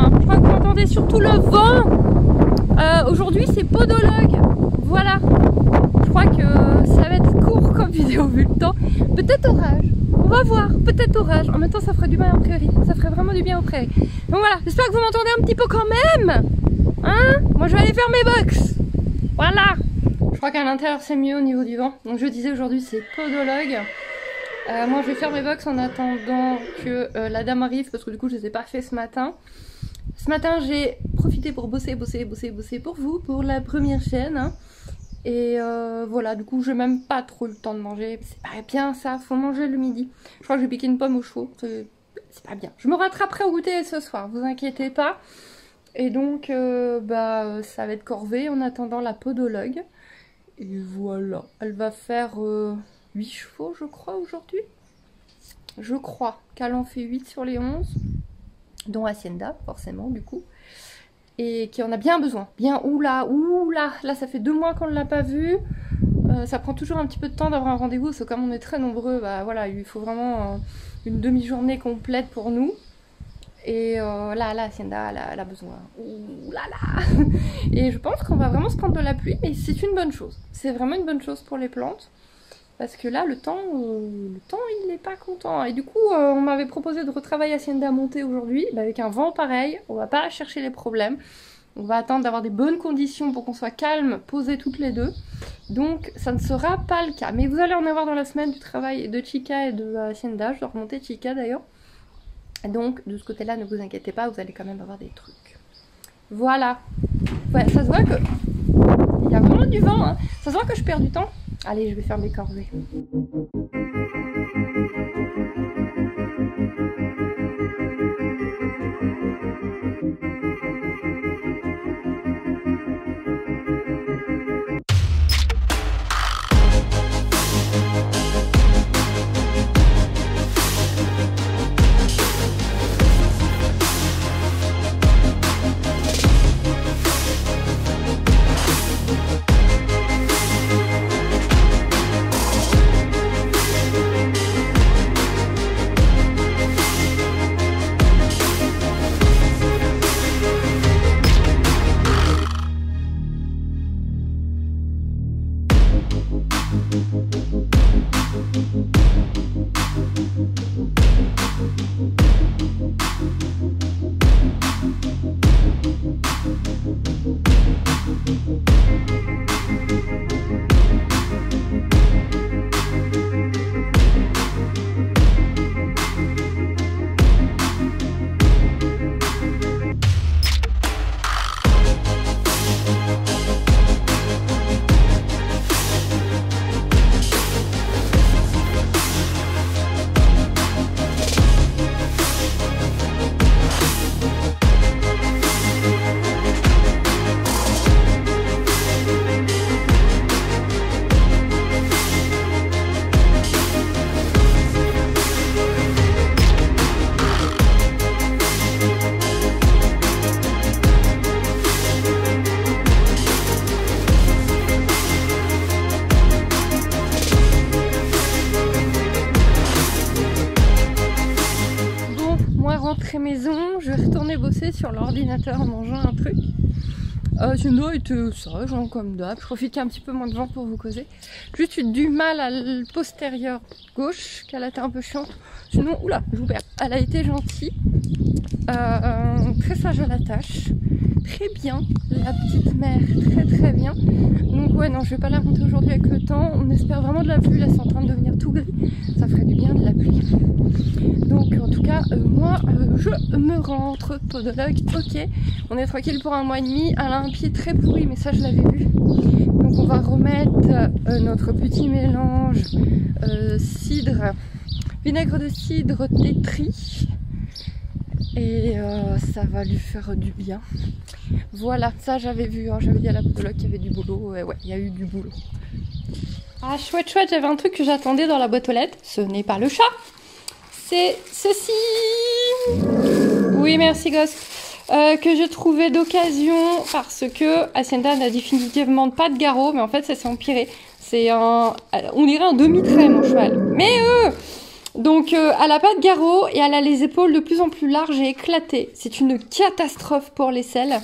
hein. Je crois que vous entendez surtout le vent. Aujourd'hui c'est podologue. Voilà. Je crois que ça va être court comme vidéo vu le temps. Peut-être orage. On va voir. Peut-être orage. En même temps ça ferait du bien aux prairies. Ça ferait vraiment du bien aux prairies. Donc voilà. J'espère que vous m'entendez un petit peu quand même. Hein? Moi je vais aller faire mes box. Voilà. Je crois qu'à l'intérieur c'est mieux au niveau du vent. Donc je disais aujourd'hui c'est podologue. Moi je vais faire mes box en attendant que la dame arrive parce que du coup je les ai pas fait ce matin. Ce matin j'ai profité pour bosser pour vous, pour la première chaîne. Hein. Et voilà, du coup j'ai même pas trop le temps de manger. C'est pas bien ça, faut manger le midi. Je crois que j'ai piqué une pomme aux chevaux, c'est pas bien. Je me rattraperai au goûter ce soir, vous inquiétez pas. Et donc ça va être corvée en attendant la podologue. Et voilà, elle va faire 8 chevaux je crois aujourd'hui. Je crois qu'elle en fait 8 sur les 11. Dont Hacienda forcément du coup. Et qui en a bien besoin. Bien, oula, là ça fait 2 mois qu'on ne l'a pas vue. Ça prend toujours un petit peu de temps d'avoir un rendez-vous, parce que comme on est très nombreux, bah voilà, il faut vraiment une demi-journée complète pour nous. Et là, Hacienda, elle a besoin. Ouh là là. Et je pense qu'on va vraiment se prendre de la pluie, mais c'est une bonne chose. C'est vraiment une bonne chose pour les plantes. Parce que là, le temps il n'est pas content. Et du coup, on m'avait proposé de retravailler Hacienda montée aujourd'hui. Bah, avec un vent pareil, on va pas chercher les problèmes. On va attendre d'avoir des bonnes conditions pour qu'on soit calme, posées toutes les deux. Donc, ça ne sera pas le cas. Mais vous allez en avoir dans la semaine du travail de Chica et de Hacienda. Je dois remonter Chica d'ailleurs. Donc, de ce côté-là, ne vous inquiétez pas, vous allez quand même avoir des trucs. Voilà. Ouais, ça se voit que... il y a vraiment du vent, hein. Ça se voit que je perds du temps. Allez, je vais faire mes corvées. Maison, je vais retourner bosser sur l'ordinateur en mangeant un truc. Sinon, était sage, hein, comme d'hab. Je profite qu'il y a un petit peu moins de vent pour vous causer. Juste eu du mal à la postérieure gauche, qu'elle a été un peu chiante. Sinon, oula, je vous perds. Elle a été gentille, très sage à la tâche, très bien, la petite mère, très bien. Donc ouais, non, je vais pas la monter aujourd'hui avec le temps. On espère vraiment de la pluie, là c'est en train de devenir tout gris. Ça ferait du bien de la pluie. Donc en tout cas, moi, je me rentre, podologue, ok. On est tranquille pour 1 mois et demi. Elle a un pied très pourri, mais ça je l'avais vu. Donc on va remettre notre petit mélange cidre, vinaigre de cidre tétri. Et ça va lui faire du bien. Voilà, ça j'avais vu, hein, j'avais dit à la podologue qu'il y avait du boulot. Ouais, il y a eu du boulot. Ah chouette, j'avais un truc que j'attendais dans la boîte aux lettres. Ce n'est pas le chat, c'est ceci. Oui, merci gosse. Que j'ai trouvé d'occasion parce que Hacienda n'a définitivement pas de garrot, mais en fait ça s'est empiré. C'est un... on dirait un demi-trait mon cheval. Mais Donc elle a pas de garrot et elle a les épaules de plus en plus larges et éclatées. C'est une catastrophe pour les selles.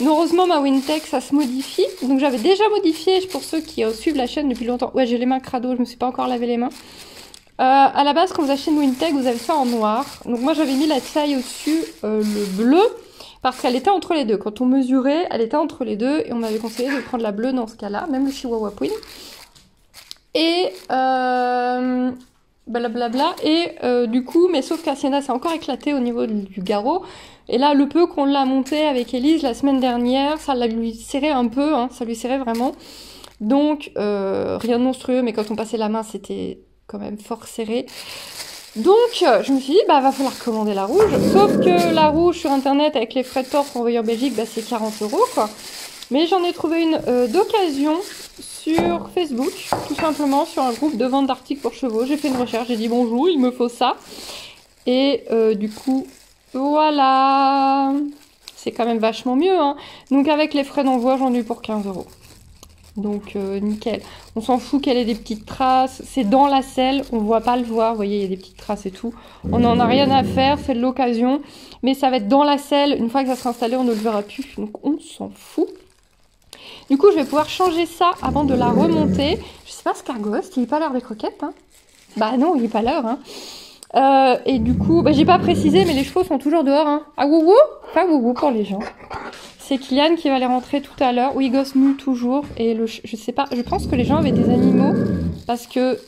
Heureusement ma Wintec ça se modifie. Donc j'avais déjà modifié pour ceux qui suivent la chaîne depuis longtemps. Ouais, j'ai les mains crado, je me suis pas encore lavé les mains. À la base quand vous achetez une Wintec vous avez ça en noir. Donc moi j'avais mis la taille au-dessus le bleu. Parce qu'elle était entre les deux. Quand on mesurait, elle était entre les deux. Et on m'avait conseillé de prendre la bleue dans ce cas-là. Même le Chihuahua Queen. Et blablabla. Et du coup, mais sauf qu'à Sienna, c'est encore éclaté au niveau du garrot. Et là, le peu qu'on l'a monté avec Elise la semaine dernière, ça lui serrait un peu. Hein, ça lui serrait vraiment. Donc, rien de monstrueux. Mais quand on passait la main, c'était quand même fort serré. Donc, je me suis dit, bah, va falloir commander la rouge. Sauf que la rouge sur internet, avec les frais de port envoyés en Belgique, bah, c'est 40 €, quoi. Mais j'en ai trouvé une d'occasion sur Facebook, tout simplement, sur un groupe de vente d'articles pour chevaux. J'ai fait une recherche, j'ai dit bonjour, il me faut ça. Et du coup, voilà. C'est quand même vachement mieux, hein. Donc, avec les frais d'envoi, j'en ai eu pour 15 €. Donc nickel. On s'en fout qu'elle ait des petites traces. C'est dans la selle, on ne voit pas le voir. Vous voyez, il y a des petites traces et tout. On n'en a rien à faire, c'est de l'occasion. Mais ça va être dans la selle. Une fois que ça sera installé, on ne le verra plus. Donc on s'en fout. Du coup, je vais pouvoir changer ça avant de la remonter. Je sais pas ce qu'Arghost, il n'est pas l'heure des croquettes. Hein. Bah non, il n'est pas l'heure. Hein. Et du coup, bah, j'ai pas précisé, mais les chevaux sont toujours dehors. Hein. Ah wouhou, pas wouhou pour les gens. C'est Kylian qui va les rentrer tout à l'heure. Oui, Ghost nous toujours. Et je sais pas, je pense que les gens avaient des animaux. Parce que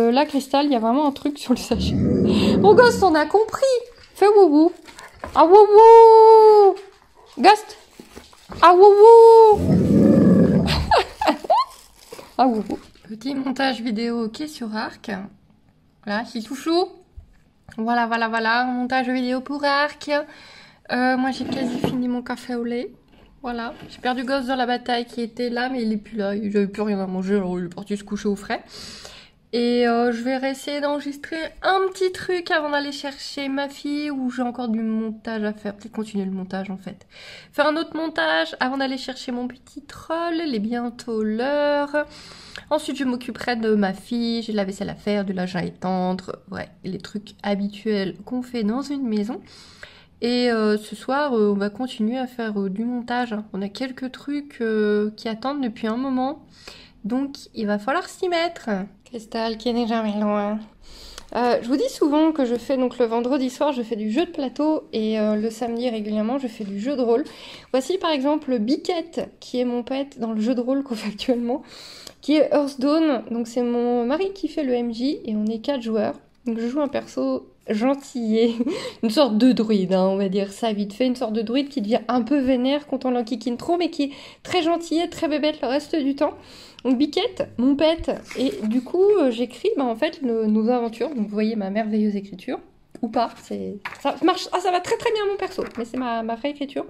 là, Cristal, il y a vraiment un truc sur le sachet. Bon, Ghost, on a compris. Fais wouhou. Ah wouhou. Ghost. Ah wouhou. Ah wouhou. Petit montage vidéo ok sur Arc. Voilà, c'est tout chaud. Voilà, voilà, voilà. Montage vidéo pour Arc. Moi, j'ai quasi fini mon café au lait. Voilà, j'ai perdu Ghost dans la bataille qui était là, mais il est plus là. J'avais plus rien à manger, alors il est parti se coucher au frais. Et je vais essayer d'enregistrer un petit truc avant d'aller chercher ma fille, où j'ai encore du montage à faire. Peut-être continuer le montage en fait. Faire un autre montage avant d'aller chercher mon petit troll. Il est bientôt l'heure. Ensuite, je m'occuperai de ma fille. J'ai de la vaisselle à faire, du linge à étendre. Ouais, les trucs habituels qu'on fait dans une maison. Et ce soir, on va continuer à faire du montage. On a quelques trucs qui attendent depuis un moment. Donc, il va falloir s'y mettre. Cristal qui n'est jamais loin. Je vous dis souvent que je fais, donc le vendredi soir, je fais du jeu de plateau. Et le samedi, régulièrement, je fais du jeu de rôle. Voici par exemple Biquette, qui est mon pet dans le jeu de rôle qu'on fait actuellement. Qui est Hearthstone. Donc, c'est mon mari qui fait le MJ. Et on est 4 joueurs. Donc, je joue un perso gentillet, une sorte de druide, hein, on va dire ça vite fait, une sorte de druide qui devient un peu vénère quand on l'enquiquine trop, mais qui est très gentillet, très bébête le reste du temps. Donc Biquette, mon pet, et du coup j'écris en fait nos aventures, donc vous voyez ma merveilleuse écriture, ou pas, ça marche, ça va très très bien mon perso, mais c'est ma vraie écriture.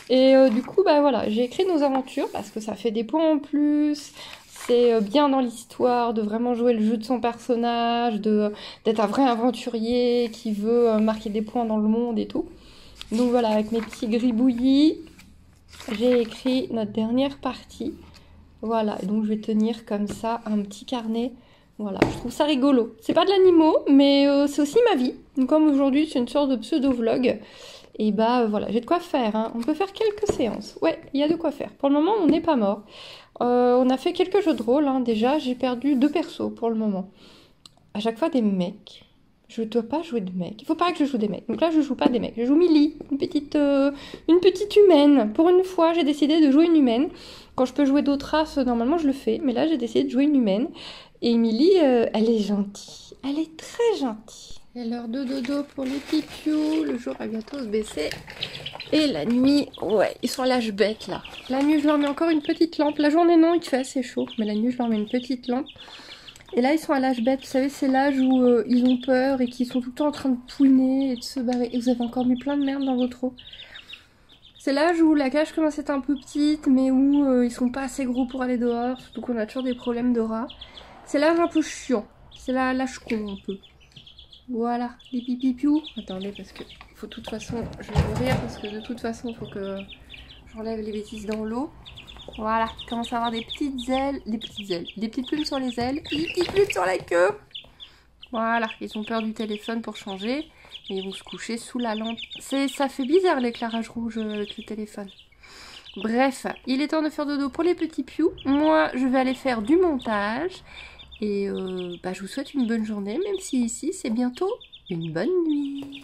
Et du coup bah voilà, j'ai écrit nos aventures parce que ça fait des points en plus. C'est bien dans l'histoire, de vraiment jouer le jeu de son personnage, d'être un vrai aventurier qui veut marquer des points dans le monde et tout. Donc voilà, avec mes petits gribouillis, j'ai écrit notre dernière partie. Voilà, et donc je vais tenir comme ça un petit carnet. Voilà, je trouve ça rigolo. C'est pas de l'animaux, mais c'est aussi ma vie. Donc comme aujourd'hui, c'est une sorte de pseudo-vlog. Et bah voilà, j'ai de quoi faire. Hein. On peut faire quelques séances. Ouais, il y a de quoi faire. Pour le moment, on n'est pas mort. On a fait quelques jeux de rôle, hein. Déjà j'ai perdu 2 persos pour le moment. À chaque fois des mecs. Je dois pas jouer de mecs. Il faut pas que je joue des mecs. Donc là je joue pas des mecs. Je joue Millie, une petite humaine. Pour une fois j'ai décidé de jouer une humaine. Quand je peux jouer d'autres races, normalement je le fais. Mais là j'ai décidé de jouer une humaine. Et Millie, elle est gentille. Elle est très gentille. C'est l'heure de dodo pour les pipious. Le jour va bientôt se baisser. Et la nuit, ouais, ils sont à l'âge bête là. La nuit, je leur mets encore une petite lampe. La journée, non, il fait assez chaud. Mais la nuit, je leur mets une petite lampe. Et là, ils sont à l'âge bête. Vous savez, c'est l'âge où ils ont peur et qu'ils sont tout le temps en train de pouiner et de se barrer. Et vous avez encore mis plein de merde dans votre eau. C'est l'âge où la cage commence à être un peu petite, mais où ils sont pas assez gros pour aller dehors. Surtout qu'on a toujours des problèmes de rats. C'est l'âge un peu chiant. C'est l'âge con un peu. Voilà, les pipipiou. Attendez, parce que faut de toute façon, je vais mourir parce que de toute façon, il faut que j'enlève les bêtises dans l'eau. Voilà, il commence à avoir des petites ailes, des petites plumes sur les ailes, des petites plumes sur la queue. Voilà, ils ont peur du téléphone pour changer, mais ils vont se coucher sous la lampe. Ça fait bizarre l'éclairage rouge avec le téléphone. Bref, il est temps de faire dodo pour les petits pious. Moi, je vais aller faire du montage. Et je vous souhaite une bonne journée, même si ici, c'est bientôt une bonne nuit.